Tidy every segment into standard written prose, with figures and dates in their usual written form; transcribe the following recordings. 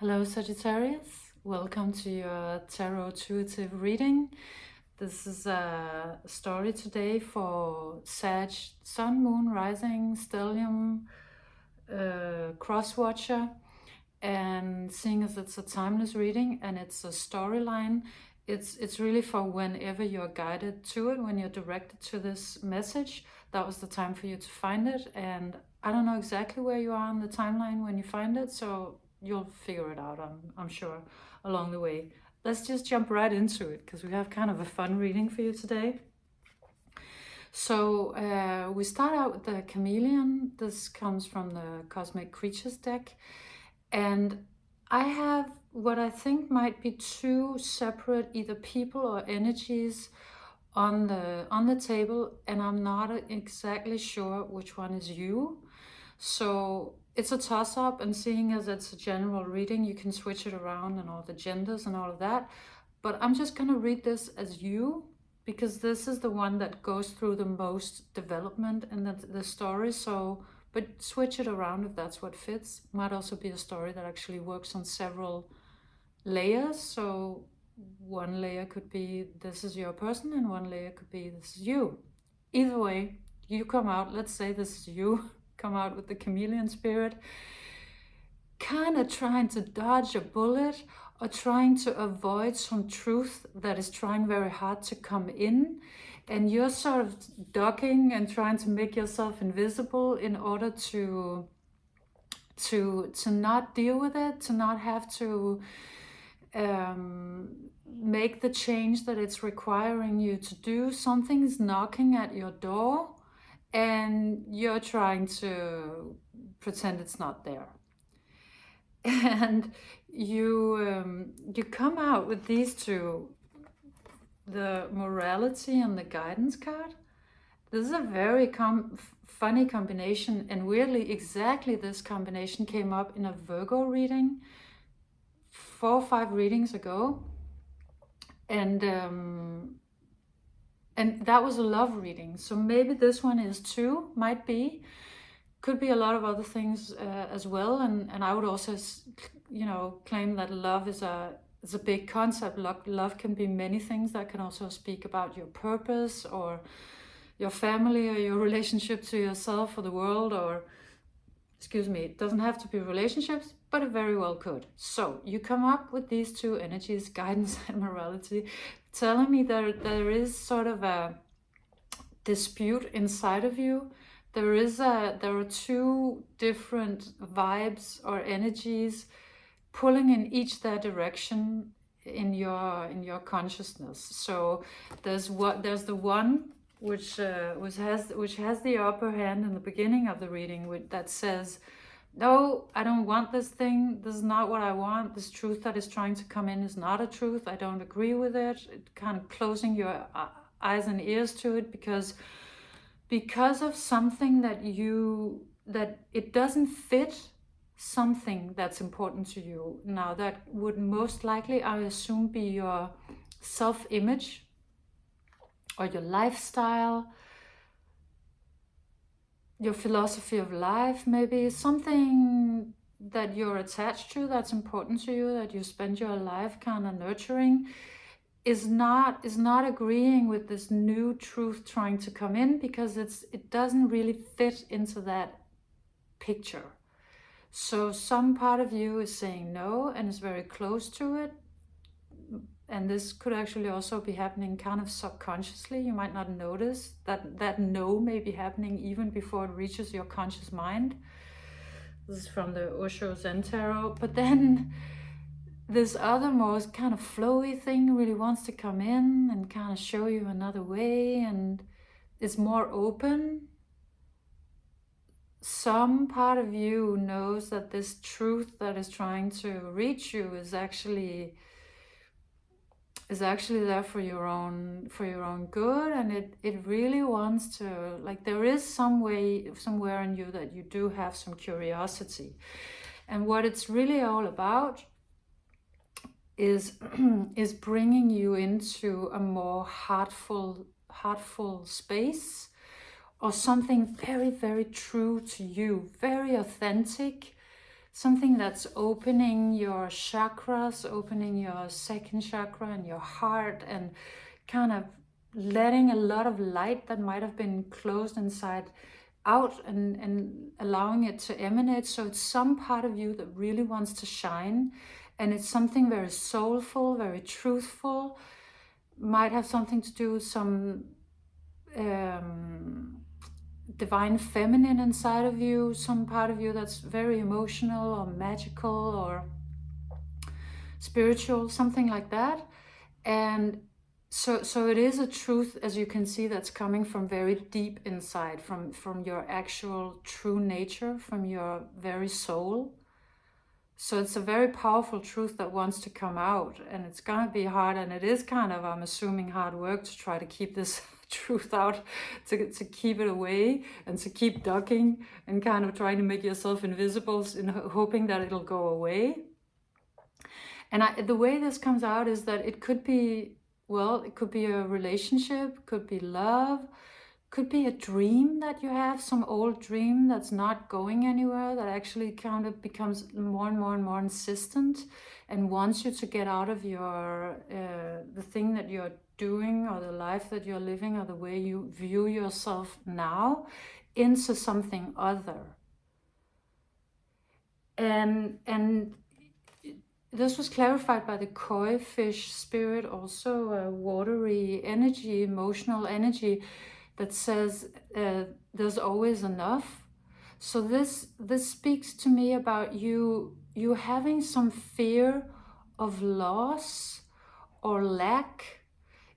Hello Sagittarius, welcome to your Tarot Intuitive reading. This is a story today for Sag, Sun, Moon, Rising, Stellium, Cross-Watcher. And seeing as it's a timeless reading and it's a storyline, it's really for whenever you're guided to it, when you're directed to this message. That was the time for you to find it. And I don't know exactly where you are on the timeline when you find it, so you'll figure it out, I'm sure, along the way. Let's just jump right into it because we have kind of a fun reading for you today. So we start out with the chameleon. This comes from the Cosmic Creatures deck. And I have what I think might be two separate either people or energies on the table, and I'm not exactly sure which one is you. So it's a toss-up, and seeing as it's a general reading, you can switch it around and all the genders and all of that. But I'm just going to read this as you, because this is the one that goes through the most development in the story. So, but switch it around if that's what fits. Might also be a story that actually works on several layers. So one layer could be this is your person, and one layer could be this is you. Either way, you come out, let's say this is you, come out with the chameleon spirit, kind of trying to dodge a bullet or trying to avoid some truth that is trying very hard to come in, and you're sort of ducking and trying to make yourself invisible in order to not deal with it, to not have to make the change that it's requiring you to do. Something's knocking at your door and you're trying to pretend it's not there. And you come out with these two, the morality and the guidance card. This is a very funny combination, and weirdly exactly this combination came up in a Virgo reading 4 or 5 readings ago, and that was a love reading. So maybe this one is too, might be. Could be a lot of other things as well, and I would also, claim that love is a big concept. Love can be many things. That can also speak about your purpose or your family or your relationship to yourself or the world, or it doesn't have to be relationships, but it very well could. So you come up with these two energies, guidance and morality, telling me that there is sort of a dispute inside of you. There are two different vibes or energies pulling in each their direction in your consciousness. So there's the one which has the upper hand in the beginning of the reading, that says, no, I don't want this thing. This is not what I want. This truth that is trying to come in is not a truth. I don't agree with it. Kind of closing your eyes and ears to it because of something that it doesn't fit something that's important to you. Now that would most likely, I assume, be your self-image or your lifestyle, your philosophy of life, maybe something that you're attached to that's important to you, that you spend your life kind of nurturing, is not agreeing with this new truth trying to come in, because it doesn't really fit into that picture. So some part of you is saying no and is very close to it. And this could actually also be happening kind of subconsciously. You might not notice that no may be happening even before it reaches your conscious mind. This is from the Osho Zen Tarot. But then this other more kind of flowy thing really wants to come in and kind of show you another way and is more open. Some part of you knows that this truth that is trying to reach you is actually there for your own good, and it really wants to, like, there is somewhere in you that you do have some curiosity, and what it's really all about is bringing you into a more heartful space, or something very, very true to you, very authentic, something that's opening your chakras, opening your second chakra and your heart, and kind of letting a lot of light that might have been closed inside out, and allowing it to emanate. So it's some part of you that really wants to shine, and it's something very soulful, very truthful. Might have something to do with some divine feminine inside of you, some part of you that's very emotional or magical or spiritual, something like that. And so it is a truth, as you can see, that's coming from very deep inside, from your actual true nature, from your very soul. So it's a very powerful truth that wants to come out, and it's gonna be hard, and it is kind of, I'm assuming, hard work to try to keep this truth out, to keep it away, and to keep ducking and kind of trying to make yourself invisible in hoping that it'll go away. And the way this comes out is that it could be, well, it could be a relationship, could be love, could be a dream that you have, some old dream that's not going anywhere, that actually kind of becomes more and more and more insistent and wants you to get out of your, the thing that you're doing, or the life that you're living, or the way you view yourself now, into something other. And this was clarified by the koi fish spirit, also a watery energy, emotional energy, that says there's always enough. So this speaks to me about you having some fear of loss or lack.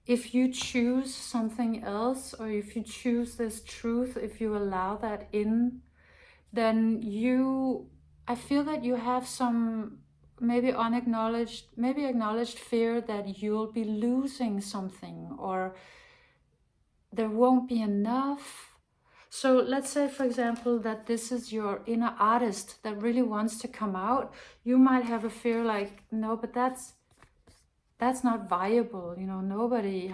If you choose something else, or if you choose this truth, if you allow that in, then I feel that you have some maybe unacknowledged, maybe acknowledged fear that you'll be losing something, or there won't be enough. So let's say, for example, that this is your inner artist that really wants to come out. You might have a fear like, no, but that's not viable, you know, nobody,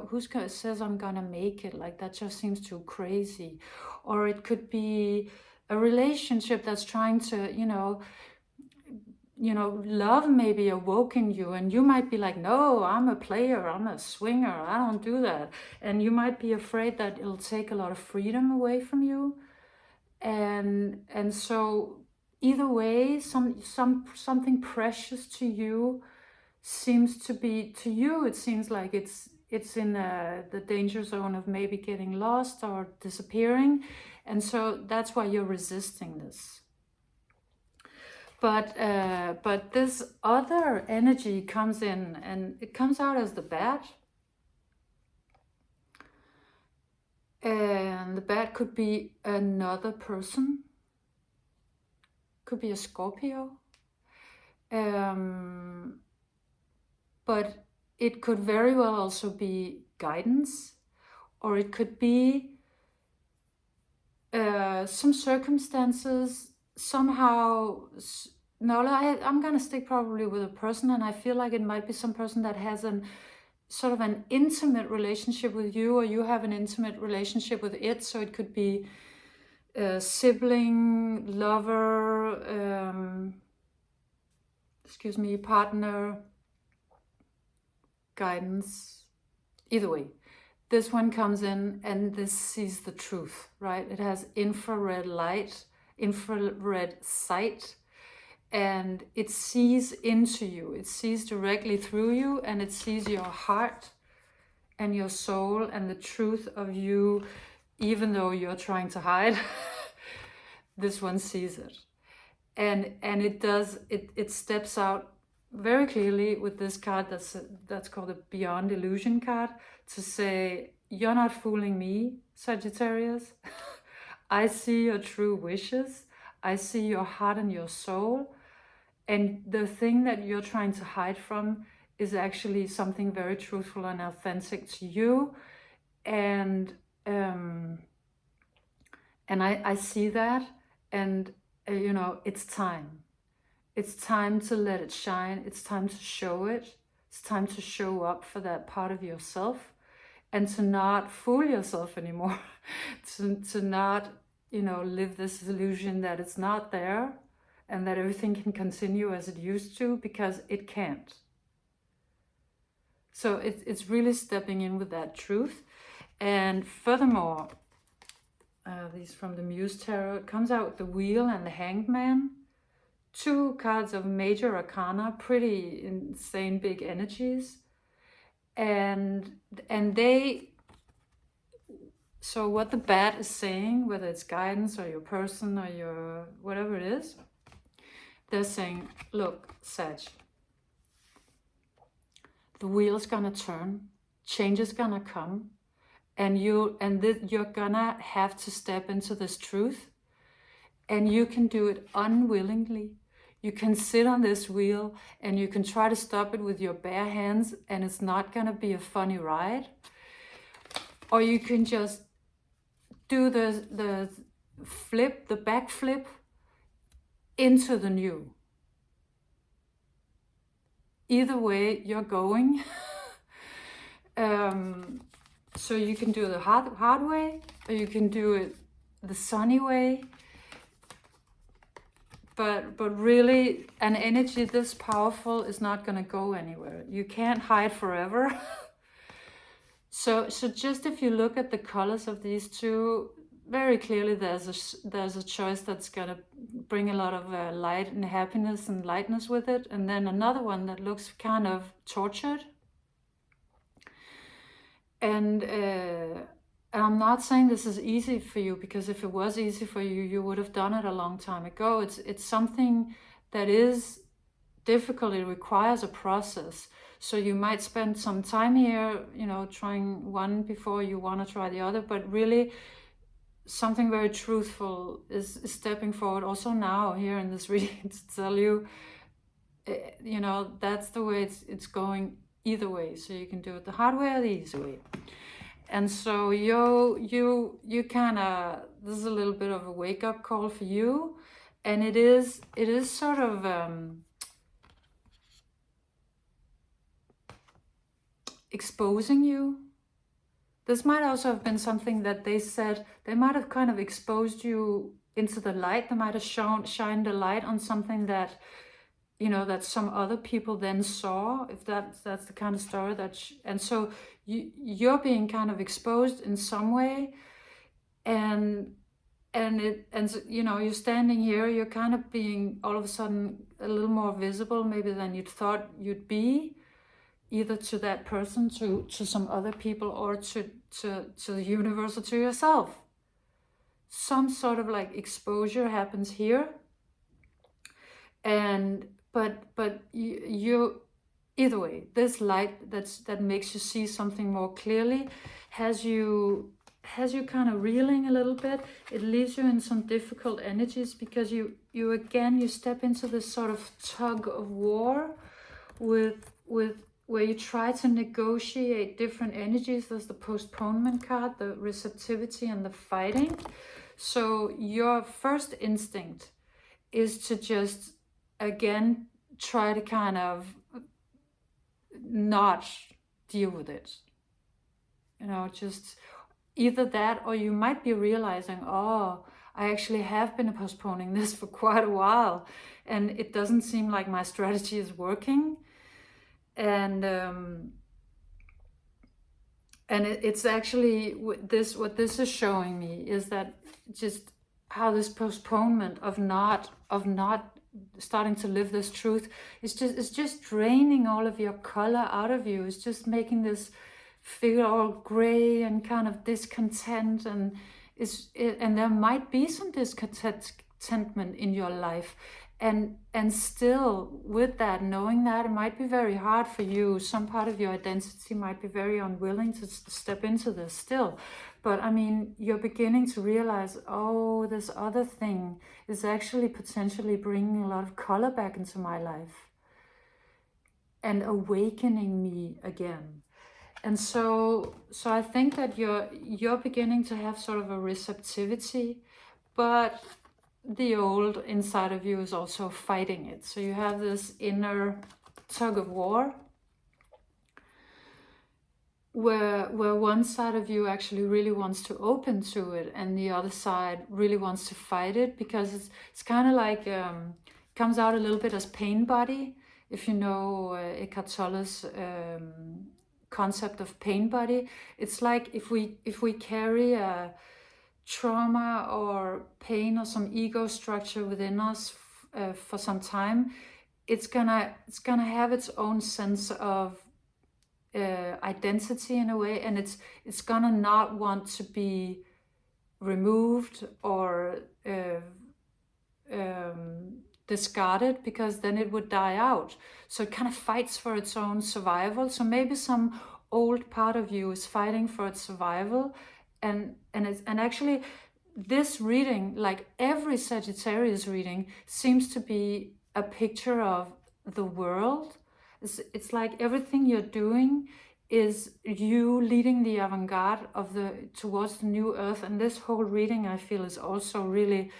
who says I'm gonna make it? Like, that just seems too crazy. Or it could be a relationship that's trying to, you know, love maybe awoken you, and you might be like, no, I'm a player, I'm a swinger, I don't do that. And you might be afraid that it'll take a lot of freedom away from you. And so either way, something precious to you seems to be, to you, it seems like it's in the danger zone of maybe getting lost or disappearing. And so that's why you're resisting this. But this other energy comes in, and it comes out as the bat. And the bat could be another person, could be a Scorpio. But it could very well also be guidance, or it could be some circumstances somehow. No, I'm gonna stick probably with a person, and I feel like it might be some person that has an sort of an intimate relationship with you, or you have an intimate relationship with it. So it could be a sibling, lover, partner, guidance. Either way, this one comes in, and this sees the truth, right? It has infrared light, infrared sight, and it sees into you. It sees directly through you, and it sees your heart and your soul and the truth of you, even though you're trying to hide. This one sees it. And it does, it steps out very clearly with this card that's called a Beyond Illusion card, to say, you're not fooling me, Sagittarius. I see your true wishes. I see your heart and your soul. And the thing that you're trying to hide from is actually something very truthful and authentic to you. And I see that, and you know, it's time. It's time to let it shine. It's time to show it. It's time to show up for that part of yourself, and to not fool yourself anymore. to not, you know, live this illusion that it's not there, and that everything can continue as it used to, because it can't. So it's really stepping in with that truth. And furthermore, these from the Muse Tarot, it comes out with the Wheel and the Hanged Man. 2 cards of major arcana, pretty insane big energies. And they, so what the bat is saying, whether it's guidance or your person or your whatever it is, they're saying, look, Sag, the wheel's gonna turn, change is gonna come, and you're gonna have to step into this truth, and you can do it unwillingly. You can sit on this wheel and you can try to stop it with your bare hands, and it's not gonna be a funny ride. Or you can just do the flip, the back flip into the new. Either way, you're going. So you can do the hard way, or you can do it the sunny way. But really, an energy this powerful is not going to go anywhere. You can't hide forever. So just if you look at the colors of these two, very clearly there's a choice that's going to bring a lot of light and happiness and lightness with it, and then another one that looks kind of tortured. And I'm not saying this is easy for you, because if it was easy for you, you would have done it a long time ago. It's something that is difficult. It requires a process. So you might spend some time here, you know, trying one before you want to try the other, but really something very truthful is stepping forward also now here in this reading to tell you, you know, that's the way it's going either way. So you can do it the hard way or the easy way. And so you kind of, this is a little bit of a wake-up call for you, and it is sort of exposing you. This might also have been something that they said, they might have kind of exposed you into the light. They might have shined a light on something that, you know, that some other people then saw, if that's the kind of story that, and so you're being kind of exposed in some way, and you know, you're standing here, you're kind of being all of a sudden a little more visible maybe than you'd thought you'd be, either to that person, to some other people, or to the universe, or to yourself. Some sort of like exposure happens here, and but you either way, this light that makes you see something more clearly has you kind of reeling a little bit. It leaves you in some difficult energies, because you step into this sort of tug of war with where you try to negotiate different energies. There's the postponement card, the receptivity, and the fighting. So your first instinct is to just, again, try to kind of not deal with it. You know, just either that, or you might be realizing, oh, I actually have been postponing this for quite a while, and it doesn't seem like my strategy is working. And it's actually what this is showing me is that just how this postponement of not starting to live this truth is just draining all of your color out of you. It's just making this feel all gray and kind of discontent, and there might be some discontentment in your life. And still, with that, knowing that, it might be very hard for you. Some part of your identity might be very unwilling to step into this still. But I mean, you're beginning to realize, oh, this other thing is actually potentially bringing a lot of color back into my life and awakening me again. And so I think that you're beginning to have sort of a receptivity, but the old inside of you is also fighting it. So you have this inner tug of war where one side of you actually really wants to open to it, and the other side really wants to fight it, because it's kind of like comes out a little bit as pain body. If you know Eckhart Tolle's concept of pain body, it's like if we carry a trauma or pain or some ego structure within us for some time, it's gonna have its own sense of identity in a way, and it's gonna not want to be removed or discarded, because then it would die out. So it kind of fights for its own survival. So maybe some old part of you is fighting for its survival, and actually this reading, like every Sagittarius reading, seems to be a picture of the world. It's like everything you're doing is you leading the avant-garde of towards the new earth. And this whole reading, I feel, is also really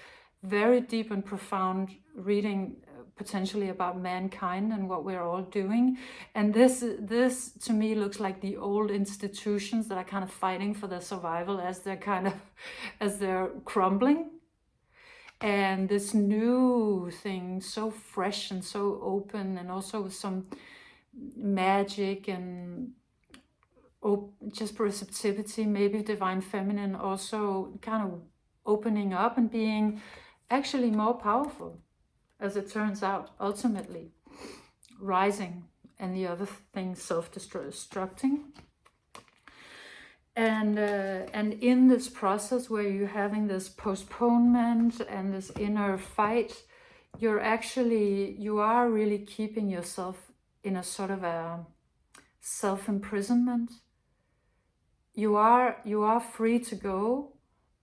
very deep and profound reading, potentially about mankind and what we're all doing. And this to me looks like the old institutions that are kind of fighting for their survival as they're crumbling. And this new thing, so fresh and so open, and also with some magic and just receptivity, maybe divine feminine, also kind of opening up and being actually more powerful, as it turns out, ultimately rising, and the other thing self-destructing. And in this process where you're having this postponement and this inner fight, you are really keeping yourself in a sort of a self-imprisonment. You are free to go.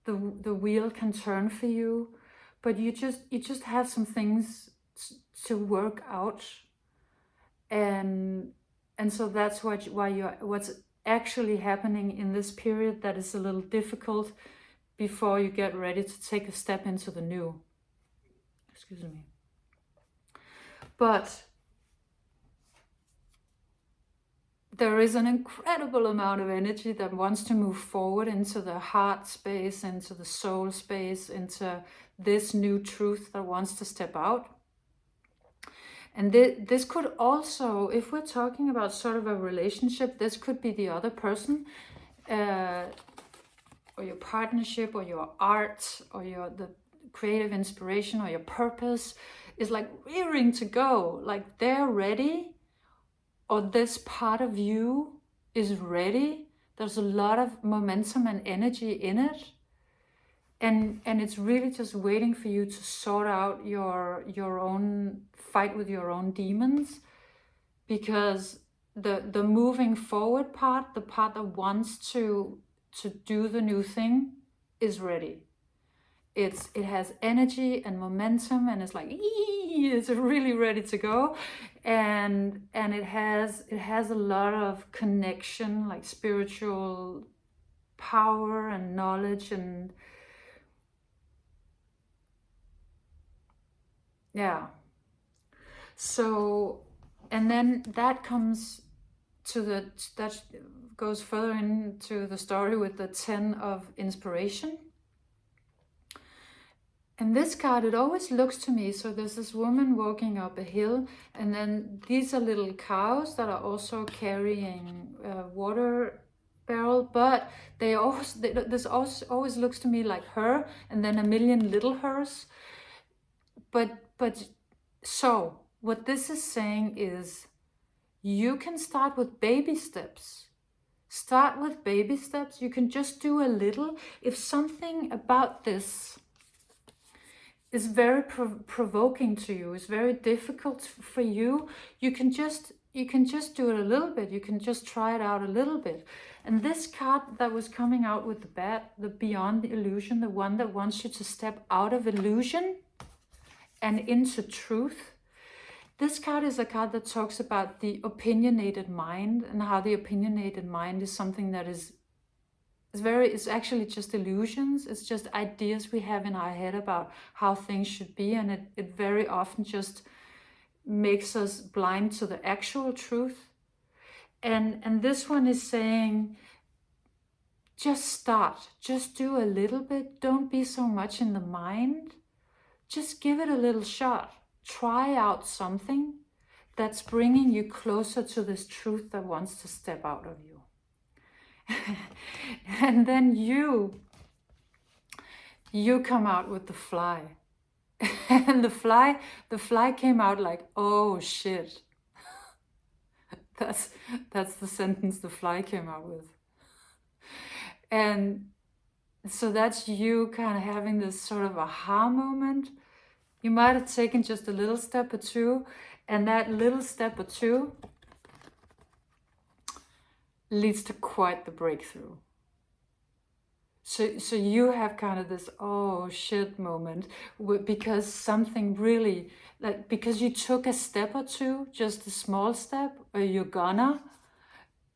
The wheel can turn for you, but you just have some things to work out, and so that's what's actually happening in this period that is a little difficult before you get ready to take a step into the new. Excuse me. But there is an incredible amount of energy that wants to move forward into the heart space, into the soul space, into this new truth that wants to step out. And this could also, if we're talking about sort of a relationship, this could be the other person, or your partnership, or your art, or the creative inspiration, or your purpose is like rearing to go, like they're ready, or this part of you is ready. There's a lot of momentum and energy in it. And it's really just waiting for you to sort out your own fight with your own demons, because the moving forward part, the part that wants to do the new thing, is ready. It has energy and momentum, and it's like it's really ready to go, and it has a lot of connection, like spiritual power and knowledge, and yeah. So, and then that comes to that goes further into the story with the 10 of inspiration. And this card, it always looks to me, so there's this woman walking up a hill, and then these are little cows that are also carrying a water barrel, but this also always looks to me like her, and then a million little hers. But so what this is saying is, you can start with baby steps. Start with baby steps. You can just do a little. If something about this is very provoking to you, is very difficult for you, you can just do it a little bit. You can just try it out a little bit. And this card that was coming out with the beyond the illusion, the one that wants you to step out of illusion and into truth. This card is a card that talks about the opinionated mind, and how the opinionated mind is something that it's actually just illusions. It's just ideas we have in our head about how things should be, and it very often just makes us blind to the actual truth. And this one is saying, just start, just do a little bit. Don't be so much in the mind. Just give it a little shot. try out something that's bringing you closer to this truth that wants to step out of you. And then you come out with the fly. And the fly came out like, oh shit. That's the sentence the fly came out with. And so that's you kind of having this sort of aha moment. You might have taken just a little step or two, and that little step or two leads to quite the breakthrough. So you have kind of this oh shit moment because something really, like, because you took a step or two, just a small step, or you're gonna,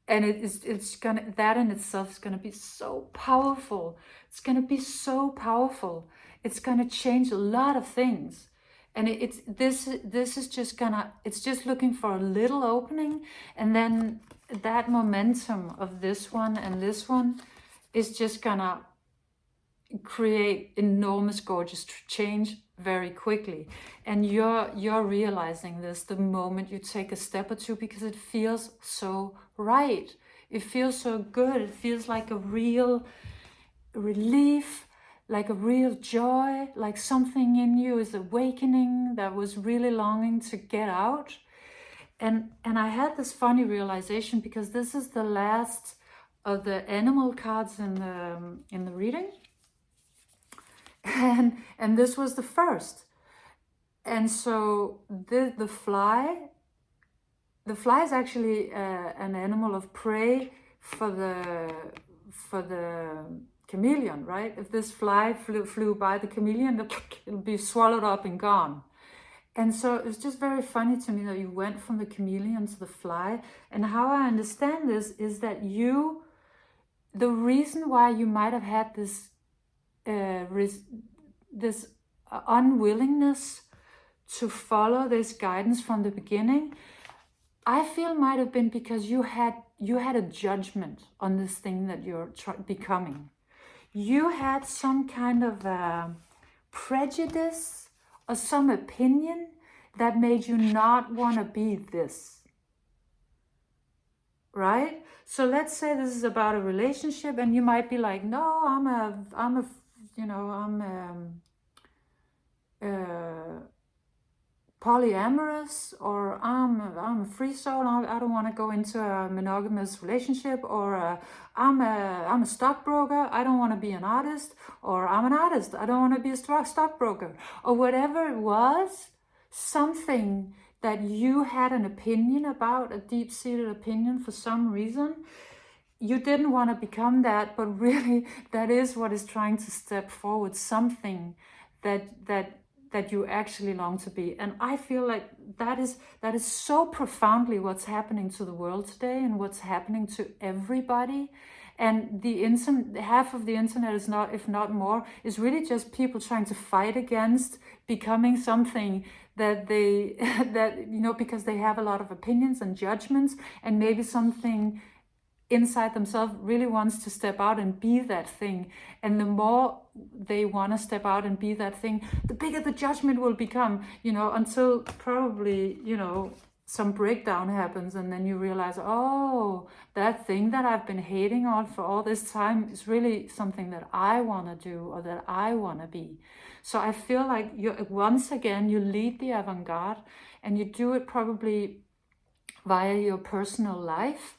and it's gonna, that in itself is gonna be so powerful. It's gonna be so powerful. It's gonna change a lot of things. And this is just gonna, it's just looking for a little opening, and then that momentum of this one and this one is just gonna create enormous, gorgeous change very quickly. And you're realizing this the moment you take a step or two, because it feels so right. It feels so good. It feels like a real relief, like a real joy, like something in you is awakening that was really longing to get out. And I had this funny realization, because this is the last of the animal cards in the reading, and this was the first. And so the fly is actually an animal of prey for the chameleon, right? If this fly flew by the chameleon, it'll be swallowed up and gone. And so it was just very funny to me that you went from the chameleon to the fly. And how I understand this is that the reason why you might have had this unwillingness to follow this guidance from the beginning, I feel might have been because you had a judgment on this thing that you're becoming. You had some kind of prejudice or some opinion that made you not want to be this, right? So let's say this is about a relationship, and you might be like, no, I'm polyamorous, or I'm a free soul. I don't want to go into a monogamous relationship, or I'm a stockbroker. I don't want to be an artist, or I'm an artist. I don't want to be a stockbroker, or whatever it was. Something that you had an opinion about, a deep-seated opinion for some reason. You didn't want to become that, but really that is what is trying to step forward, something that you actually long to be. And I feel like that is so profoundly what's happening to the world today, and what's happening to everybody. And the internet, half of the internet is not, if not more, is really just people trying to fight against becoming something that they, because they have a lot of opinions and judgments, and maybe something inside themselves really wants to step out and be that thing. And the more they want to step out and be that thing, the bigger the judgment will become, until probably, some breakdown happens, and then you realize, oh, that thing that I've been hating on for all this time is really something that I want to do, or that I want to be. So I feel like once again, you lead the avant-garde, and you do it probably via your personal life,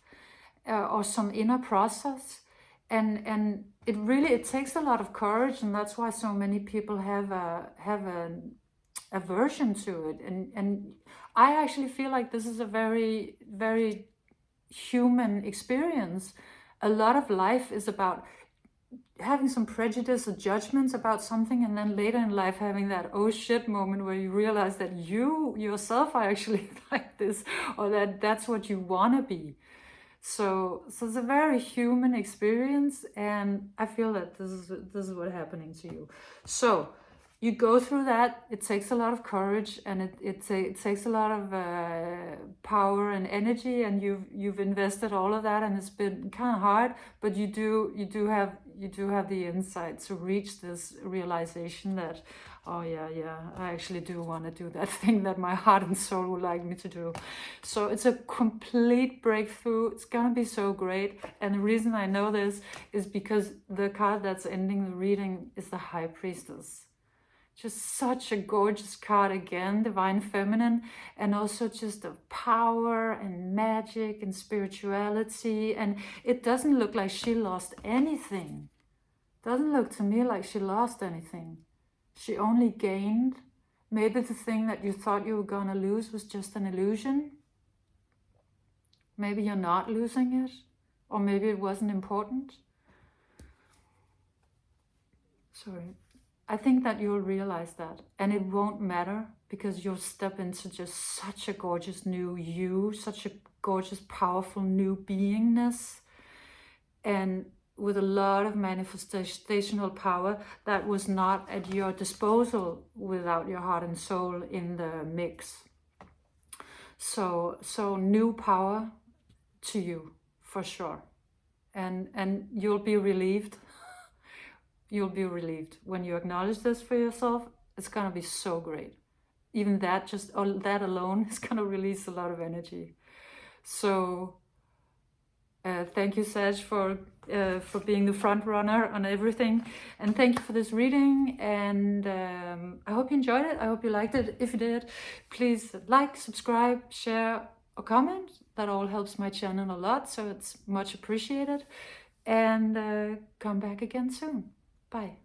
or some inner process, and it takes a lot of courage, and that's why so many people have an aversion to it. And I actually feel like this is a very, very human experience. A lot of life is about having some prejudice or judgments about something, and then later in life having that oh shit moment where you realize that you yourself are actually like this, or that's what you want to be. So it's a very human experience, and I feel that this is what's happening to you. So you go through that. It takes a lot of courage, and it takes a lot of power and energy, and you've invested all of that, and it's been kind of hard, but you do have the insight to reach this realization that, oh yeah, I actually do want to do that thing that my heart and soul would like me to do. So it's a complete breakthrough. It's gonna be so great. And the reason I know this is because the card that's ending the reading is the High Priestess. Just such a gorgeous card again, divine feminine, and also just of power and magic and spirituality. And it doesn't look like she lost anything. Doesn't look to me like she lost anything. She only gained. Maybe the thing that you thought you were gonna lose was just an illusion. Maybe you're not losing it, or maybe it wasn't important. Sorry. I think that you'll realize that, and it won't matter, because you'll step into just such a gorgeous new you, such a gorgeous, powerful new beingness, and with a lot of manifestational power that was not at your disposal without your heart and soul in the mix. So new power to you, for sure. And you'll be relieved. You'll be relieved when you acknowledge this for yourself. It's gonna be so great. Even that, just that alone, is gonna release a lot of energy. So thank you, Sag, for being the front runner on everything, and thank you for this reading. And I hope you enjoyed it. I hope you liked it. If you did, please like, subscribe, share, or comment. That all helps my channel a lot, so it's much appreciated. And come back again soon. Bye.